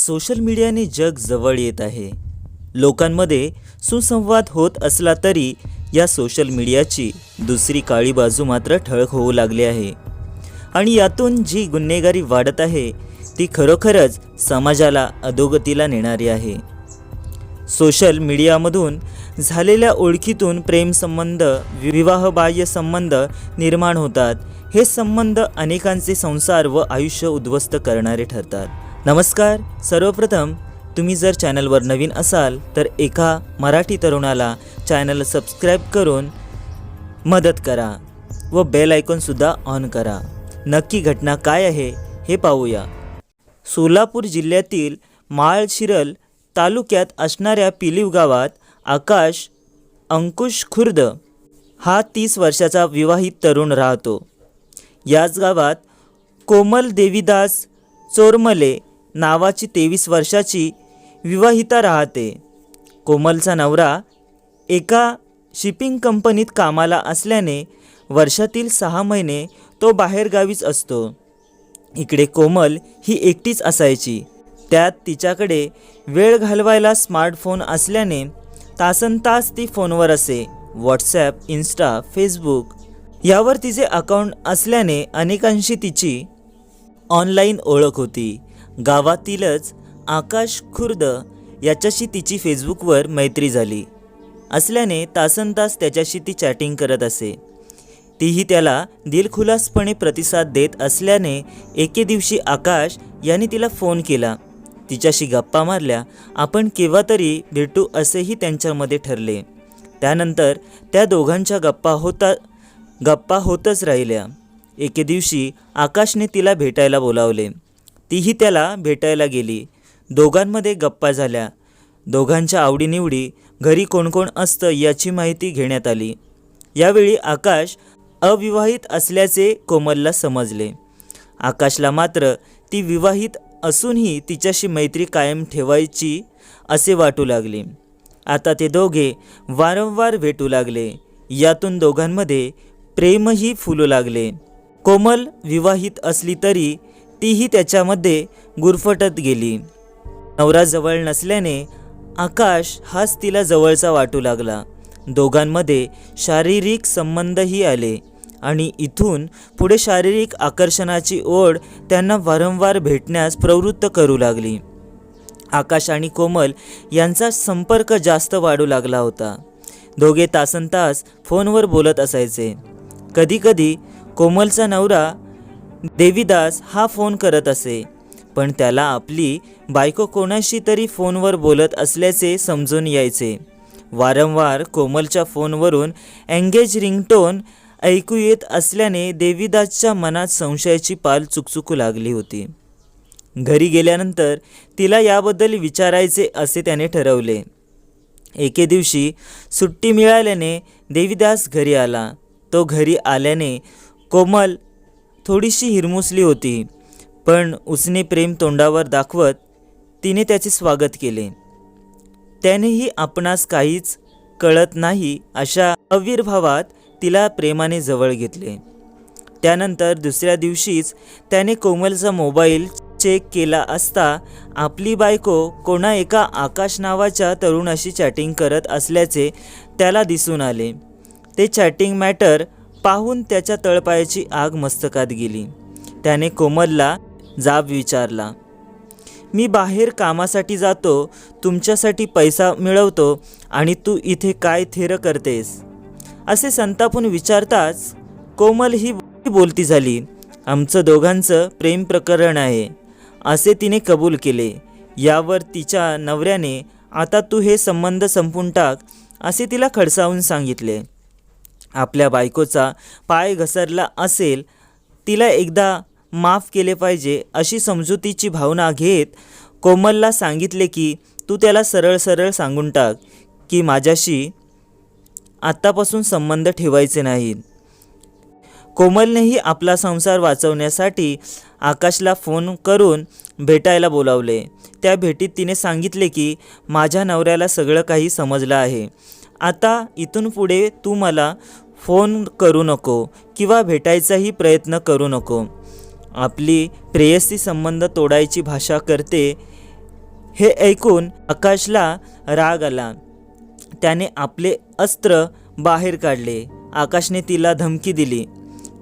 Social मीडियाने जग जवळ येत आहे. लोकांमध्ये सुसंवाद होत असला तरी या सोशल मीडियाची दुसरी काळी बाजू मात्र ठळक होऊ लागली आहे. आणि यातून जी गुन्हेगारी वाढत आहे ती खरोखरच समाजाला अधोगतीला नेणारी आहे. सोशल मीडियामधून झालेल्या ओळखीतून प्रेमसंबंध, विवाहबाह्य संबंध निर्माण होतात. हे संबंध अनेकांचे संसार व आयुष्य उद्ध्वस्त करणारे ठरतात. नमस्कार, सर्वप्रथम तुम्ही जर चॅनलवर नवीन असाल तर एका मराठी तरुणाला चॅनल सबस्क्राईब करून मदत करा व बेल आयकॉनसुद्धा ऑन करा. नक्की घटना काय आहे हे पाहूया. सोलापूर जिल्ह्यातील माळशिरस तालुक्यात असणाऱ्या पिलीव गावात आकाश अंकुश खुर्द हा 30 वर्षाचा विवाहित तरुण राहतो. याच गावात कोमल देवीदास चोरमले नावाची 23 वर्षाची विवाहिता राहते. कोमलचा नवरा एका शिपिंग कंपनीत कामाला असल्याने वर्षातील 6 महिने तो बाहेरगावीच असतो. इकडे कोमल ही एकटीच असायची. त्यात तिच्याकडे वेळ घालवायला स्मार्टफोन असल्याने तासनतास ती फोनवर असे. व्हॉट्सॲप, इन्स्टा, फेसबुक यावर तिचे अकाउंट असल्याने अनेकांशी तिची ऑनलाईन ओळख होती. गावातीलच आकाश खुर्द याच्याशी तिची फेसबुकवर मैत्री झाली असल्याने तासनतास त्याच्याशी ती चॅटिंग करत असे. तीही त्याला दिलखुलासपणे प्रतिसाद देत असल्याने एके दिवशी आकाश यांनी तिला फोन केला. तिच्याशी गप्पा मारल्या. आपण केव्हा तरी भेटू असेही त्यांच्यामध्ये ठरले. त्यानंतर त्या दोघांच्या गप्पा होतच राहिल्या. एके दिवशी आकाशने तिला भेटायला बोलावले. तीही त्याला भेटायला गेली. दोघांमध्ये गप्पा झाल्या. दोघांच्या आवडीनिवडी, घरी कोण कोण असतं याची माहिती घेण्यात आली. यावेळी आकाश अविवाहित असल्याचे कोमलला समजले. आकाशला मात्र ती विवाहित असूनही तिच्याशी मैत्री कायम ठेवायची असे वाटू लागले. आता ते दोघे वारंवार भेटू लागले. यातून दोघांमध्ये प्रेमही फुलू लागले. कोमल विवाहित असली तरी तीही त्याच्यामध्ये गुरफटत गेली. नवरा जवळ नसल्याने आकाश हाच तिला जवळचा वाटू लागला. दोघांमध्ये शारीरिक संबंधही आले आणि इथून पुढे शारीरिक आकर्षणाची ओढ त्यांना वारंवार भेटण्यास प्रवृत्त करू लागली. आकाश आणि कोमल यांचा संपर्क जास्त वाढू लागला होता. दोघे तासनतास फोनवर बोलत असायचे. कधीकधी कोमलचा नवरा देवीदास हा फोन करत असे, पण त्याला आपली बायको कोणाशी तरी फोनवर बोलत असल्याचे समजून यायचे. वारंवार कोमलच्या फोनवरून एंगेज रिंगटोन ऐकू येत असल्याने देवीदासच्या मनात संशयाची पाल चुकचुकू लागली होती. घरी गेल्यानंतर तिला याबद्दल विचारायचे असे त्याने ठरवले. एके दिवशी सुट्टी मिळाल्याने देवीदास घरी आला. तो घरी आल्याने कोमल थोडीशी हिरमुसली होती, पण उसने प्रेम तोंडावर दाखवत तिने त्याचे स्वागत केले. त्यानेही आपणास काहीच कळत नाही अशा अविर्भावात तिला प्रेमाने जवळ घेतले. त्यानंतर दुसऱ्या दिवशीच त्याने कोमलचा मोबाईल चेक केला असता आपली बायको कोणा एका आकाश नावाच्या तरुणाशी चॅटिंग करत असल्याचे त्याला दिसून आले. ते चॅटिंग मॅटर पाहून त्याच्या तळपायाची आग मस्तकात गेली. त्याने कोमलला जाब विचारला, मी बाहेर कामासाठी जातो, तुमच्यासाठी पैसा मिळवतो आणि तू इथे काय थेर करतेस? असे संतापून विचारताच कोमल ही बोलती झाली. आमचं दोघांचं प्रेम प्रकरण आहे असे तिने कबूल केले. यावर तिच्या नवऱ्याने आता तू हे संबंध संपून टाक असे तिला खडसावून सांगितले. आपल्या बायकोचा पाय घसरला असेल, तिला एकदा माफ केले पाहिजे अशी समजुतीची भावना घेत कोमलला सांगितले की तू त्याला सरळ सरळ सांगून टाक की माझ्याशी आत्तापासून संबंध ठेवायचे नाहीत. कोमलनेही आपला संसार वाचवण्यासाठी आकाशला फोन करून भेटायला बोलावले. त्या भेटीत तिने सांगितले की माझ्या नवऱ्याला सगळं काही समजलं आहे. आता इथून पुढे तू मला फोन करू नको किंवा भेटायचाही प्रयत्न करू नको. आपली प्रेयसी संबंध तोडायची भाषा करते हे ऐकून आकाशला राग आला. त्याने आपले अस्त्र बाहेर काढले. आकाशने तिला धमकी दिली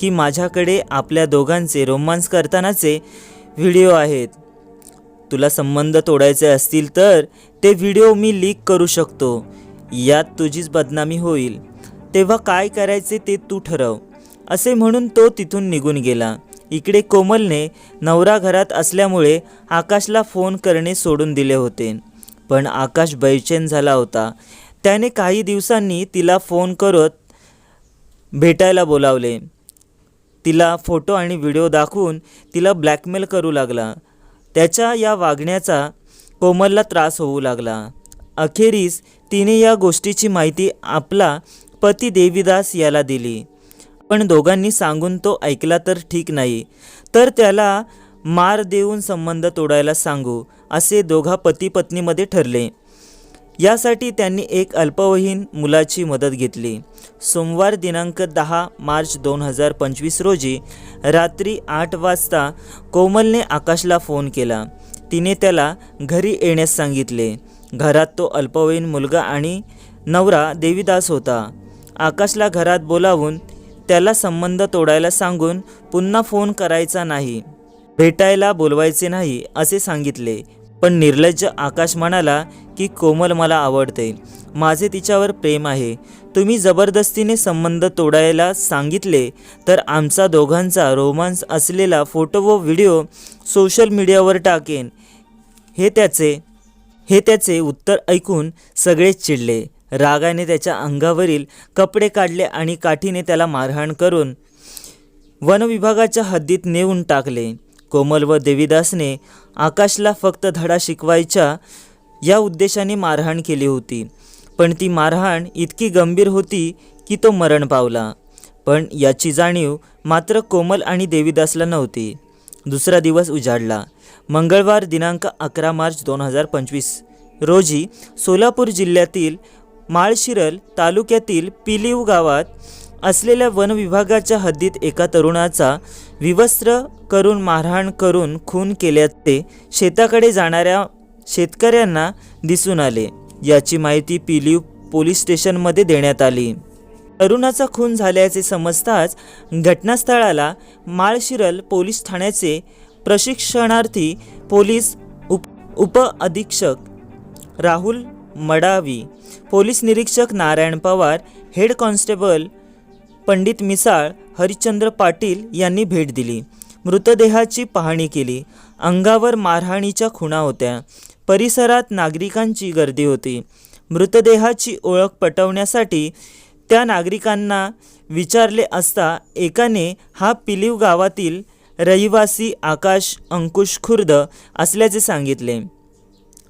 की माझ्याकडे आपल्या दोघांचे रोमांस करतानाचे व्हिडिओ आहेत. तुला संबंध तोडायचे असतील तर ते व्हिडिओ मी लीक करू शकतो. यात तुझीच बदनामी होईल. तेव्हा काय करायचे ते तू ठरव, असे म्हणून तो तिथून निघून गेला. इकडे कोमलने नवरा घरात असल्यामुळे आकाशला फोन करणे सोडून दिले होते. पण आकाश बेचैन झाला होता. त्याने काही दिवसांनी तिला फोन करत भेटायला बोलावले. तिला फोटो आणि व्हिडिओ दाखवून तिला ब्लॅकमेल करू लागला. त्याच्या या वागण्याचा कोमलला त्रास होऊ लागला. अखेरीस तिने या गोष्टीची माहिती आपला पती देवीदास याला दिली. पण दोघांनी सांगून तो ऐकला तर ठीक नाही, तर त्याला मार देऊन संबंध तोडायला सांगू, असे दोघा पती पत्नीमध्ये ठरले. यासाठी त्यांनी एक अल्पवयीन मुलाची मदत घेतली. सोमवार दिनांक 10 मार्च 2025 रोजी रात्री 8 वाजता कोमलने आकाशला फोन केला. तिने त्याला घरी येण्यास सांगितले. घरात तो अल्पवयीन मुलगा आणि नवरा देवीदास होता. आकाशला घरात बोलावून त्याला संबंध तोडायला सांगून पुन्हा फोन करायचा नाही, भेटायला बोलवायचे नाही असे सांगितले. पण निर्लज्ज आकाश म्हणाला की कोमल मला आवडते, माझे तिच्यावर प्रेम आहे. तुम्ही जबरदस्तीने संबंध तोडायला सांगितले तर आमचा दोघांचा रोमांस असलेला फोटो व व्हिडिओ सोशल मीडियावर टाकेन. हे त्याचे उत्तर ऐकून सगळेच चिडले. रागाने त्याच्या अंगावरील कपडे काढले आणि काठीने त्याला मारहाण करून वनविभागाच्या हद्दीत नेऊन टाकले. कोमल व देवीदासने आकाशला फक्त धडा शिकवायच्या या उद्देशाने मारहाण केली होती. पण ती मारहाण इतकी गंभीर होती की तो मरण पावला. पण याची जाणीव मात्र कोमल आणि देवीदासला नव्हती. दुसरा दिवस उजाडला. मंगळवार दिनांक 11 मार्च 2025 रोजी सोलापूर जिल्ह्यातील माळशिरस तालुक्यातील पिलीव गावात असलेल्या वनविभागाच्या हद्दीत एका तरुणाचा विवस्त्र करून मारहाण करून खून केल्याचे शेताकडे जाणाऱ्या शेतकऱ्यांना दिसून आले. याची माहिती पिलीव पोलीस स्टेशनमध्ये देण्यात आली. तरुणाचा खून झाल्याचे समजताच घटनास्थळाला माळशिरस पोलीस ठाण्याचे प्रशिक्षणार्थी पोलीस उपअधीक्षक राहुल मडावी, पोलीस निरीक्षक नारायण पवार, हेड कॉन्स्टेबल पंडित मिसाळ, हरिश्चंद्र पाटील यांनी भेट दिली. मृतदेहाची पाहणी केली. अंगावर मारहाणीच्या खुणा होत्या. परिसरात नागरिकांची गर्दी होती. मृतदेहाची ओळख पटवण्यासाठी त्या नागरिकांना विचारले असता एकाने हा पिलीव गावातील रहिवासी आकाश अंकुश खुर्द असल्याचे सांगितले.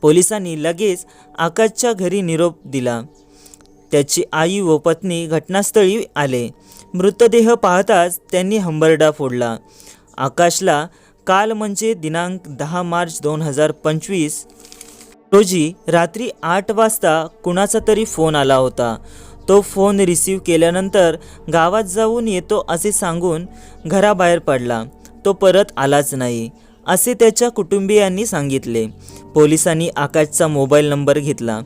पोलिसांनी लगेच आकाशच्या घरी निरोप दिला. त्याची आई व पत्नी घटनास्थळी आले. मृतदेह पाहताच त्यांनी हंबरडा फोडला. आकाशला काल म्हणजे दिनांक 10 मार्च 2025 रोजी रात्री 8 वाजता कुणाचा तरी फोन आला होता. तो फोन रिसीव्ह केल्यानंतर गावात जाऊन येतो असे सांगून घराबाहेर पडला. तो परत आलाच नाही असे त्याच्या कुटुंबियांनी सांगितले. पोलिसांनी आकाशचा मोबाईल नंबर घेतला.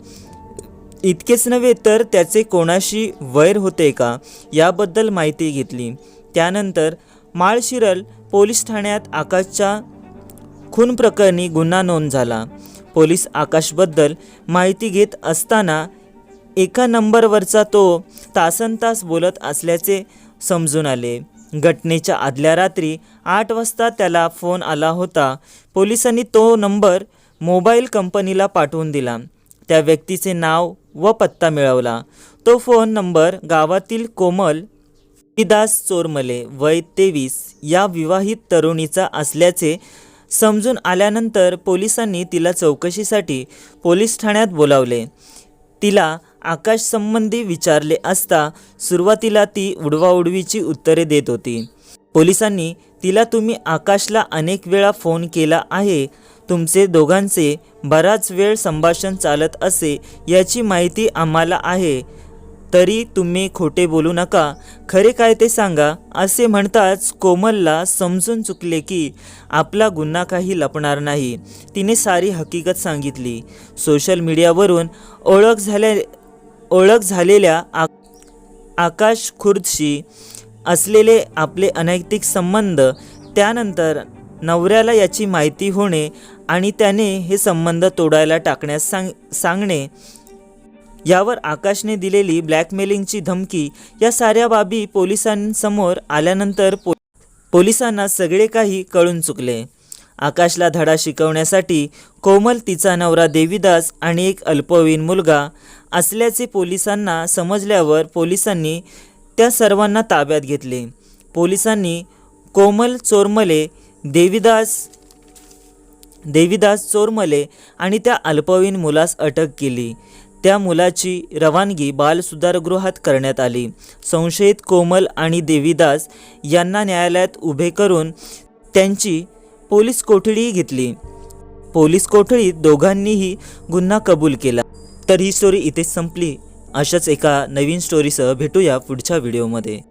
इतकेच नव्हे तर त्याचे कोणाशी वैर होते का याबद्दल माहिती घेतली. त्यानंतर माळशिरस पोलीस ठाण्यात आकाशच्या खून प्रकरणी गुन्हा नोंद झाला. पोलीस आकाशबद्दल माहिती घेत असताना एका नंबरवरचा तो तासनतास बोलत असल्याचे समजून आले. घटनेच्या आदल्या रात्री 8 वाजता त्याला फोन आला होता. पोलिसांनी तो नंबर मोबाईल कंपनीला पाठवून दिला. त्या व्यक्तीचे नाव व पत्ता मिळवला. तो फोन नंबर गावातील कोमल देवीदास चोरमले वय 23 या विवाहित तरुणीचा असल्याचे समजून आल्यानंतर पोलिसांनी तिला चौकशीसाठी पोलीस ठाण्यात बोलावले. तिला आकाश संबंधी विचारले असता सुरुवातीला ती उडवाउडवीची उत्तरे देत होती. पोलिसांनी तिला तुम्ही आकाशला अनेक वेळा फोन केला आहे, तुमचे दोघांचे बराच वेळ संभाषण चालत असे याची माहिती आम्हाला आहे तरी तुम्ही खोटे बोलू नका, खरे काय ते सांगा, असे म्हणताच कोमलला समजून चुकले की आपला गुन्हा काही लपणार नाही. तिने सारी हकीकत सांगितली. सोशल मीडियावरून ओळख झालेल्या आकाश खुर्दशी असलेले आपले अनैतिक संबंध, त्यानंतर नवऱ्याला याची माहिती होणे आणि त्याने हे संबंध तोडायला टाकण्यास सांगणे, यावर आकाशने दिलेली ब्लॅकमेलिंगची धमकी, या साऱ्या बाबी पोलिसांसमोर आल्यानंतर पोलिसांना सगळे काही कळून चुकले. आकाशला धडा शिकवण्यासाठी कोमल, तिचा नवरा देवीदास आणि एक अल्पवयीन मुलगा असल्याचे पोलिसांना समजल्यावर पोलिसांनी त्या सर्वांना ताब्यात घेतले. पोलिसांनी कोमल चोरमले, देवीदास चोरमले आणि त्या अल्पवयीन मुलास अटक केली. त्या मुलाची रवानगी बालसुधारगृहात करण्यात आली. संशयित कोमल आणि देवीदास यांना न्यायालयात उभे करून त्यांची पोलीस कोठडीही घेतली. पोलीस कोठडीत दोघांनीही गुन्हा कबूल केला. तर ही स्टोरी इथेच संपली. अशाच एका नवीन स्टोरीसह भेटूया पुढच्या व्हिडिओमध्ये.